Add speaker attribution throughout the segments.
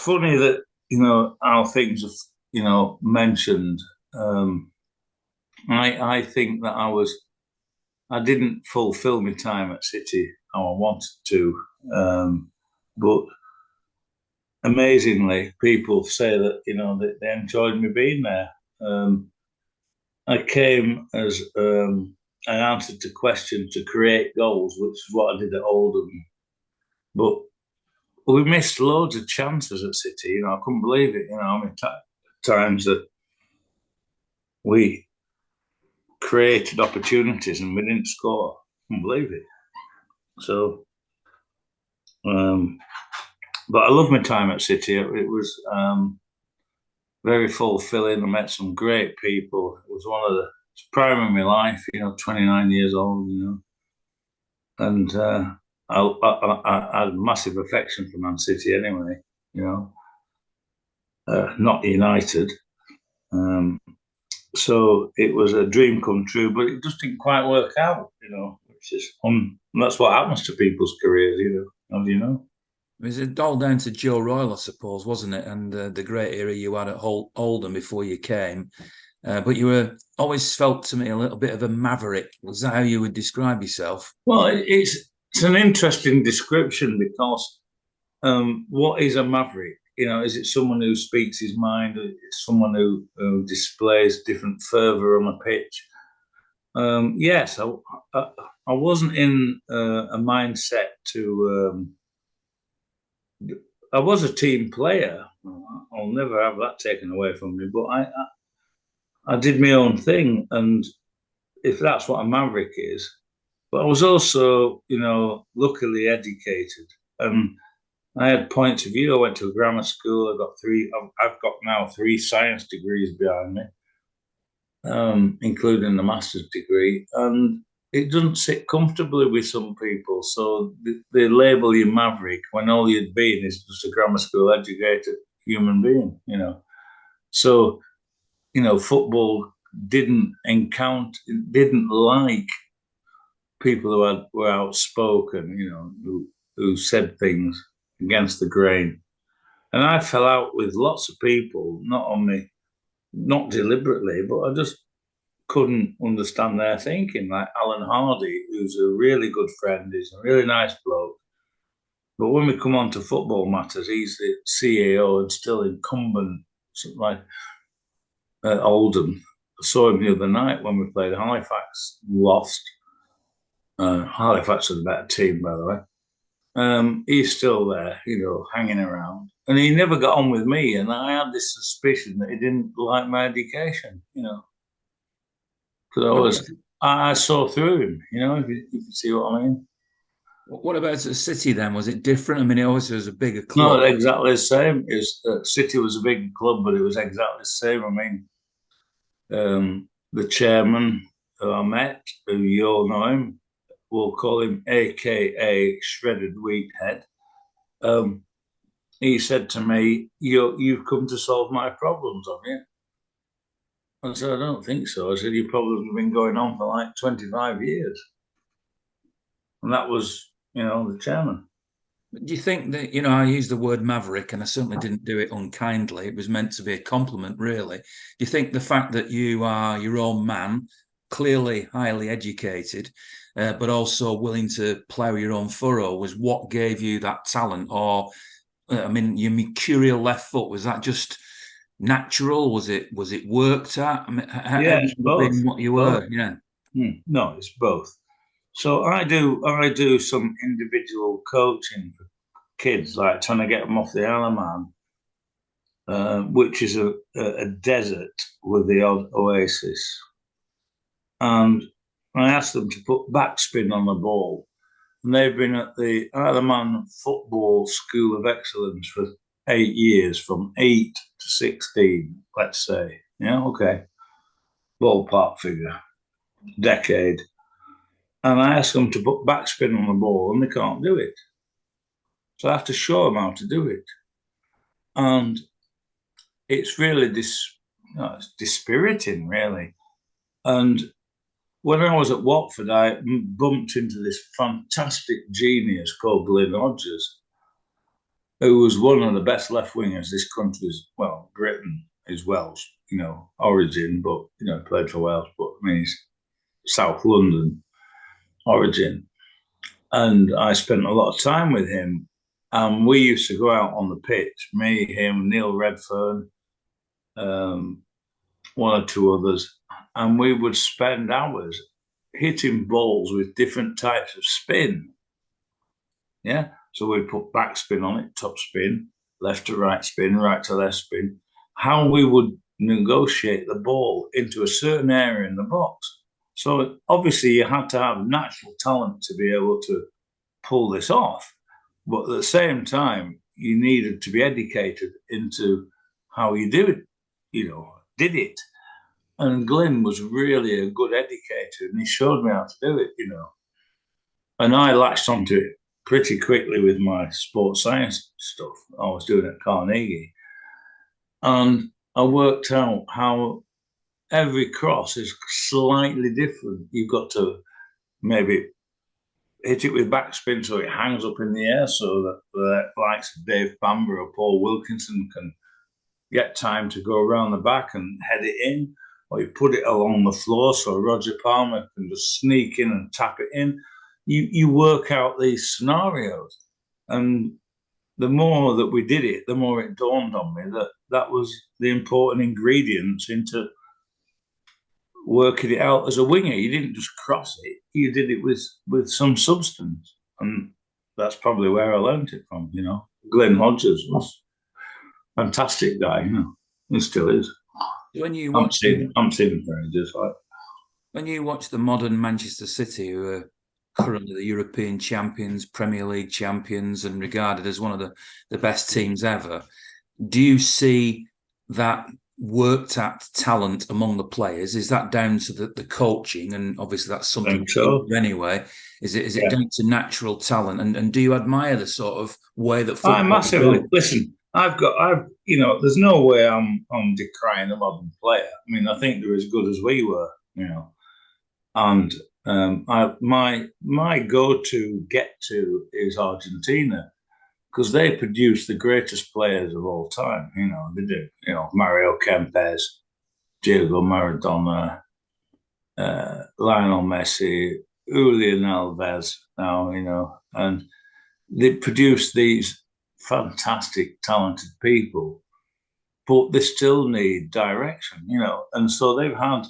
Speaker 1: funny that how things are mentioned. Um, I think that I didn't fulfil my time at City how I wanted to, but amazingly, people say that that they enjoyed me being there. I came as I answered to questions to create goals, which is what I did at Oldham. But we missed loads of chances at City. I couldn't believe it. How many times that we created opportunities and we didn't score. I couldn't believe it. So, um, but I love my time at City. It was very fulfilling. I met some great people. It was one of the prime of my life. 29 years old. And I had massive affection for Man City anyway. Not United. Um, so it was a dream come true, but it just didn't quite work out. Which is that's what happens to people's careers. How do you know?
Speaker 2: It was all down to Joe Royle, I suppose, wasn't it? And the great era you had at Oldham before you came. But you were always felt to me a little bit of a maverick. Was that how you would describe yourself?
Speaker 1: Well, it's an interesting description because what is a maverick? Is it someone who speaks his mind? Is someone who displays different fervour on a pitch? Yes, I wasn't in a mindset to. I was a team player. I'll never have that taken away from me. But I did my own thing, and if that's what a maverick is, but I was also, luckily educated, and I had points of view. I went to a grammar school. I got three. I've got now three science degrees behind me, including the master's degree, and it doesn't sit comfortably with some people. So they label you maverick when all you'd been is just a grammar school educated human being. So football didn't like people were outspoken. Who said things against the grain. And I fell out with lots of people, not deliberately, but I just couldn't understand their thinking. Like Alan Hardy, who's a really good friend, he's a really nice bloke. But when we come on to football matters, he's the CEO and still incumbent, something like Oldham. I saw him the other night when we played Halifax, lost. Halifax was a better team, by the way. He's still there, hanging around. And he never got on with me. And I had this suspicion that he didn't like my education, because
Speaker 2: What about
Speaker 1: I saw through him, if you see what I mean.
Speaker 2: what about at City then? Was it different? I mean, it obviously was a bigger
Speaker 1: Not
Speaker 2: club.
Speaker 1: exactly the same. City was a big club, but it was exactly the same. I mean, the chairman who I met, who you all know him, we'll call him AKA Shredded Wheat Head. He said to me, You've come to solve my problems, have you? I said, I don't think so. I said, Your problems have been going on for like 25 years. And that was, the chairman.
Speaker 2: Do you think that, I used the word maverick and I certainly didn't do it unkindly. It was meant to be a compliment, really. Do you think the fact that you are your own man, clearly highly educated, but also willing to plough your own furrow was what gave you that talent? Or, I mean, your mercurial left foot, was that just natural? Was it worked at? I mean, how
Speaker 1: Yeah,
Speaker 2: did
Speaker 1: it's
Speaker 2: you
Speaker 1: both.
Speaker 2: become what you
Speaker 1: Both.
Speaker 2: were? Yeah.
Speaker 1: No, it's both. So I do some individual coaching for kids, like trying to get them off the Alaman, which is a desert with the odd oasis. And I asked them to put backspin on the ball. And they've been at the Alaman Football School of Excellence for 8 years, from 8 to 16, let's say. Yeah, okay. Ballpark figure, decade. And I ask them to put backspin on the ball, and they can't do it. So I have to show them how to do it. And it's really it's dispiriting, really. And when I was at Watford, I bumped into this fantastic genius called Glyn Hodges. who was one of the best left wingers this country's, well, Britain is Welsh, origin, but played for Wales, but I mean he's South London origin. And I spent a lot of time with him. We used to go out on the pitch, me, him, Neil Redfern, um, one or two others, and we would spend hours hitting balls with different types of spin. Yeah. So we'd put backspin on it, top spin, left to right spin, right to left spin. How we would negotiate the ball into a certain area in the box. So obviously you had to have natural talent to be able to pull this off. But at the same time, you needed to be educated into how you did it. And Glyn was really a good educator, and he showed me how to do it. And I latched onto it pretty quickly with my sports science stuff I was doing at Carnegie. And I worked out how every cross is slightly different. You've got to maybe hit it with backspin so it hangs up in the air so that the likes of Dave Bamber or Paul Wilkinson can get time to go around the back and head it in, or you put it along the floor so Roger Palmer can just sneak in and tap it in. You work out these scenarios, and the more that we did it, the more it dawned on me that that was the important ingredients into working it out as a winger. You didn't just cross it; you did it with some substance, and that's probably where I learned it from. Glenn Hodges was a fantastic guy. He still is.
Speaker 2: When you
Speaker 1: I'm
Speaker 2: watch
Speaker 1: seeing very just like.
Speaker 2: when you watch the modern Manchester City, who are currently the European champions, Premier League champions, and regarded as one of the best teams ever, do you see that worked at talent among the players? Is that down to the coaching? And obviously that's something
Speaker 1: So.
Speaker 2: anyway. Is it
Speaker 1: Yeah.
Speaker 2: down to natural talent? And do you admire the sort of way that
Speaker 1: I
Speaker 2: football is
Speaker 1: massively
Speaker 2: going?
Speaker 1: listen. There's no way I'm decrying the modern player. I mean, I think they're as good as we were. And my go-to get to is Argentina because they produce the greatest players of all time. They do. Mario Kempes, Diego Maradona, Lionel Messi, Julian Alves. Now and they produce these fantastic, talented people, but they still need direction. And so they've had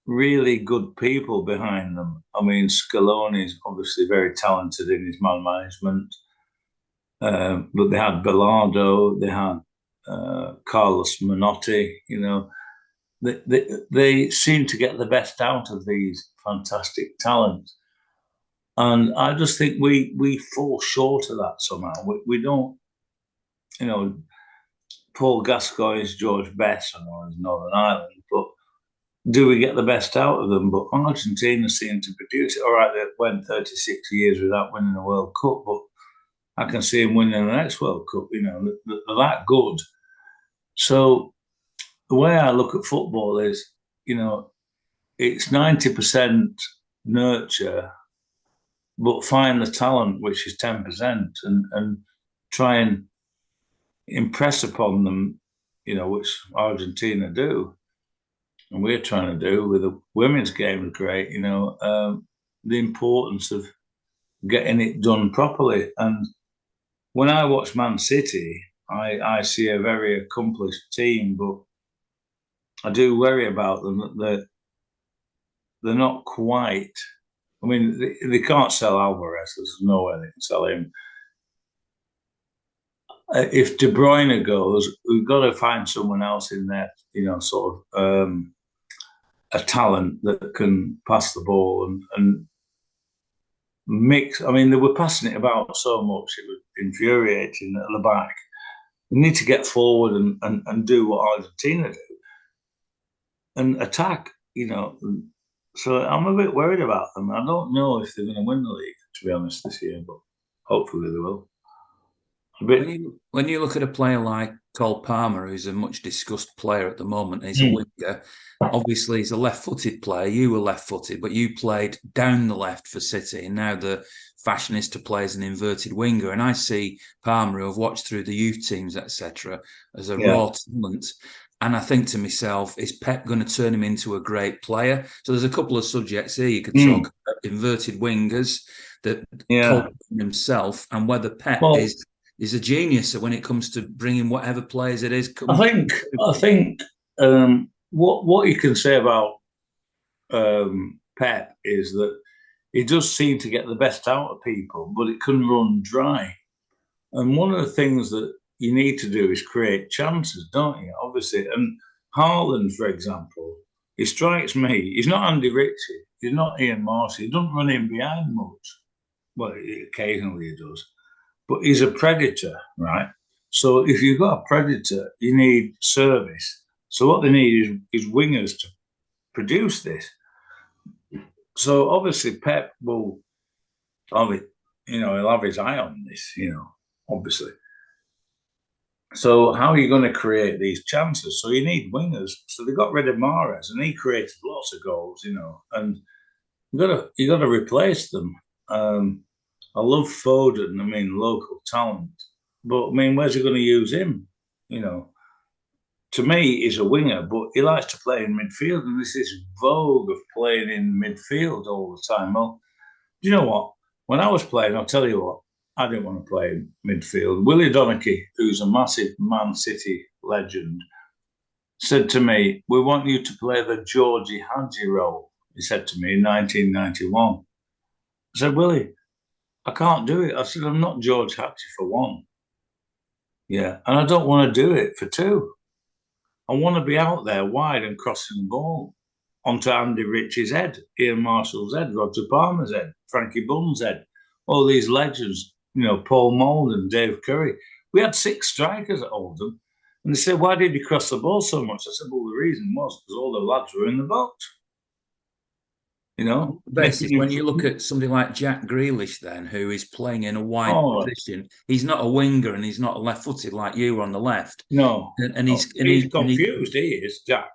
Speaker 1: really good people behind them. I mean, Scaloni's obviously very talented in his man management, but they had Bellardo, they had Carlos Menotti. They seem to get the best out of these fantastic talents. And I just think we fall short of that somehow. We don't, you know, Paul Gascoigne's George Best, I know, is Northern Ireland, but do we get the best out of them? But Argentina seem to produce it. All right, they went 36 years without winning a World Cup, but I can see them winning the next World Cup. They're that good. So the way I look at football is, it's 90% nurture, but find the talent, which is 10%, and try and impress upon them, which Argentina do. And we're trying to do with the women's game is great, the importance of getting it done properly. And when I watch Man City, I see a very accomplished team, but I do worry about them that they're not quite. I mean, they can't sell Alvarez. There's no way they can sell him. If De Bruyne goes, we've got to find someone else in there, sort of a talent that can pass the ball and mix. I mean, they were passing it about so much, it was infuriating at the back. They need to get forward and do what Argentina do and attack, So I'm a bit worried about them. I don't know if they're going to win the league, to be honest, this year, but hopefully they will. A bit.
Speaker 2: When you look at a player like Cole Palmer, who's a much discussed player at the moment, and he's a
Speaker 1: Mm.
Speaker 2: winger. Obviously, he's a left-footed player. You were left-footed, but you played down the left for City, and now the fashion is to play as an inverted winger. And I see Palmer, who I've watched through the youth teams, etc., as a
Speaker 1: Yeah.
Speaker 2: raw talent. And I think to myself, is Pep going to turn him into a great player? So there's a couple of subjects here. You could
Speaker 1: Mm.
Speaker 2: talk about inverted wingers, that
Speaker 1: Yeah.
Speaker 2: Cole himself, and whether Pep
Speaker 1: Well,
Speaker 2: is a genius when it comes to bringing whatever players it is.
Speaker 1: I think I think what you can say about Pep is that he does seem to get the best out of people, but it can run dry. And one of the things that you need to do is create chances, don't you? Obviously, and Haaland, for example, he strikes me. He's not Andy Ritchie. He's not Ian Marsh. He doesn't run in behind much. Well, occasionally he does, but he's a predator, right? So if you've got a predator, you need service. So what they need is wingers to produce this. So obviously Pep will have it, he'll have his eye on this, obviously. So how are you going to create these chances? So you need wingers. So they got rid of Mahrez, and he created lots of goals, and you got to replace them. I love Foden. I mean, local talent, but I mean, where's he going to use him? You know, to me, he's a winger, but he likes to play in midfield, and this is vogue of playing in midfield all the time. Well, do you know what? When I was playing, I'll tell you what, I didn't want to play in midfield. Willie Donachie, who's a massive Man City legend, said to me, "We want you to play the Georgie Hadji role," he said to me in 1991. I said, "Willie, I can't do it." I said, "I'm not George Hadji for one. Yeah. And I don't want to do it for two. I want to be out there wide and crossing the ball onto Andy Ritchie's head, Ian Marshall's head, Roger Palmer's head, Frankie Bunn's head, all these legends, Paul Malden, Dave Curry. We had six strikers at Oldham. And they said, "Why did you cross the ball so much?" I said, "Well, the reason was because all the lads were in the box,
Speaker 2: Basis, when you look at somebody like Jack Grealish, then, who is playing in a wide
Speaker 1: Oh,
Speaker 2: position, he's not a winger and he's not a left-footed like you on the left.
Speaker 1: no.
Speaker 2: And
Speaker 1: No. He's confused, he is, Jack.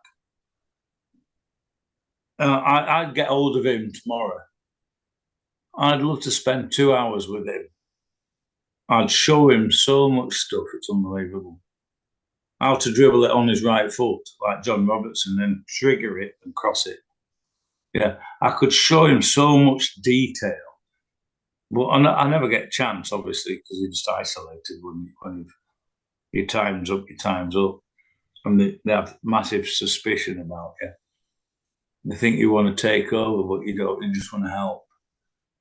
Speaker 1: I'd get hold of him tomorrow. I'd love to spend 2 hours with him. I'd show him so much stuff, it's unbelievable. How to dribble it on his right foot, like John Robertson, then trigger it and cross it. Yeah, I could show him so much detail. But I never get a chance, obviously, because you're just isolated when your time's up, your time's up. And they have massive suspicion about you. They think you want to take over, but you don't, you just want to help.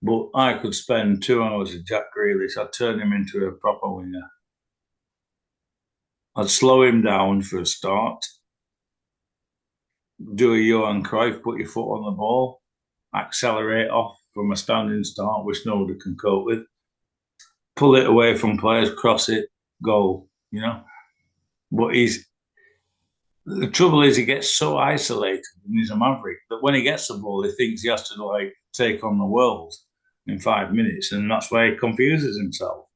Speaker 1: But I could spend 2 hours with Jack Grealish. I'd turn him into a proper winger. I'd slow him down for a start. Do a Johan Cruyff, put your foot on the ball, accelerate off from a standing start, which nobody can cope with. Pull it away from players, cross it, goal. But the trouble is he gets so isolated and he's a maverick that when he gets the ball, he thinks he has to take on the world in 5 minutes, and that's why he confuses himself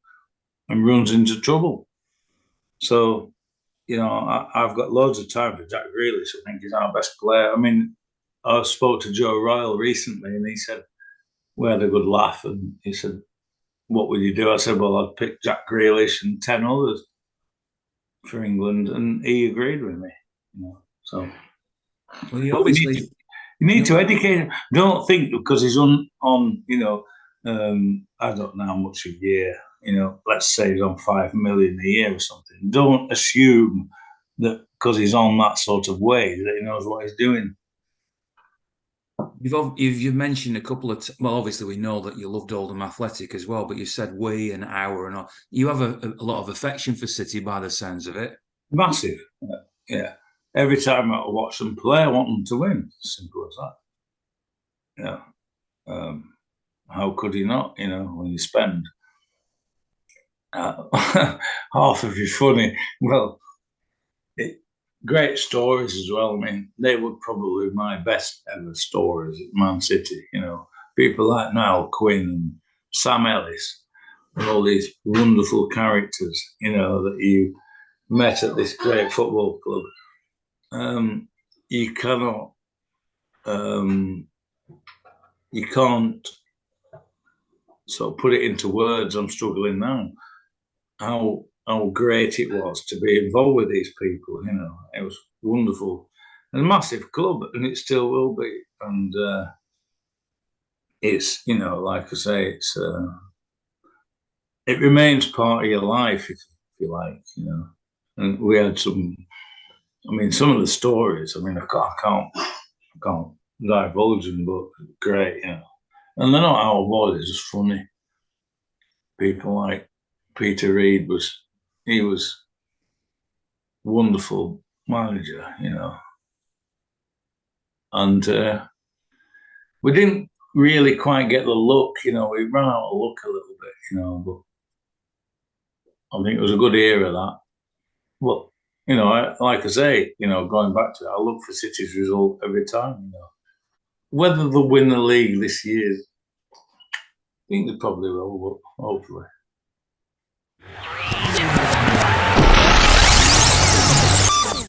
Speaker 1: and runs into trouble. So, I've got loads of time for Jack Grealish. I think he's our best player. I mean, I spoke to Joe Royle recently, and he said we had a good laugh, and he said, "What would you do?" I said, "Well, I'd pick Jack Grealish and 10 others for England," and he agreed with me. So
Speaker 2: well, you obviously
Speaker 1: you need to educate him. Don't think because he's on I don't know how much a year. Let's say he's on 5 million a year or something. Don't assume that because he's on that sort of wage that he knows what he's doing.
Speaker 2: you've mentioned a couple of well, obviously we know that you loved Oldham Athletic as well, but you said we and our and all. You have a lot of affection for City by the sounds of it.
Speaker 1: Massive, yeah. Every time I watch them play, I want them to win. Simple as that. Yeah. How could you not? When you spend half of your funny. Well, great stories as well. I mean, they were probably my best ever stories at Man City. People like Niall Quinn and Sam Ellis. all these wonderful characters, that you met at this great football club. You cannot, you can't sort of put it into words. I'm struggling now. How great it was to be involved with these people. It was wonderful, and a massive club, and it still will be. And it's like I say, it remains part of your life, if you like. And we had some. I mean, some of the stories. I mean, I can't divulge them, but great. And they're not our boys. They're just funny. People like Peter Reid he was wonderful manager, and we didn't really quite get the look, we ran out of luck a little bit, but I think it was a good era that. But like I say, going back to it, I look for City's result every time. Whether they'll win the league this year, I think they probably will, but hopefully.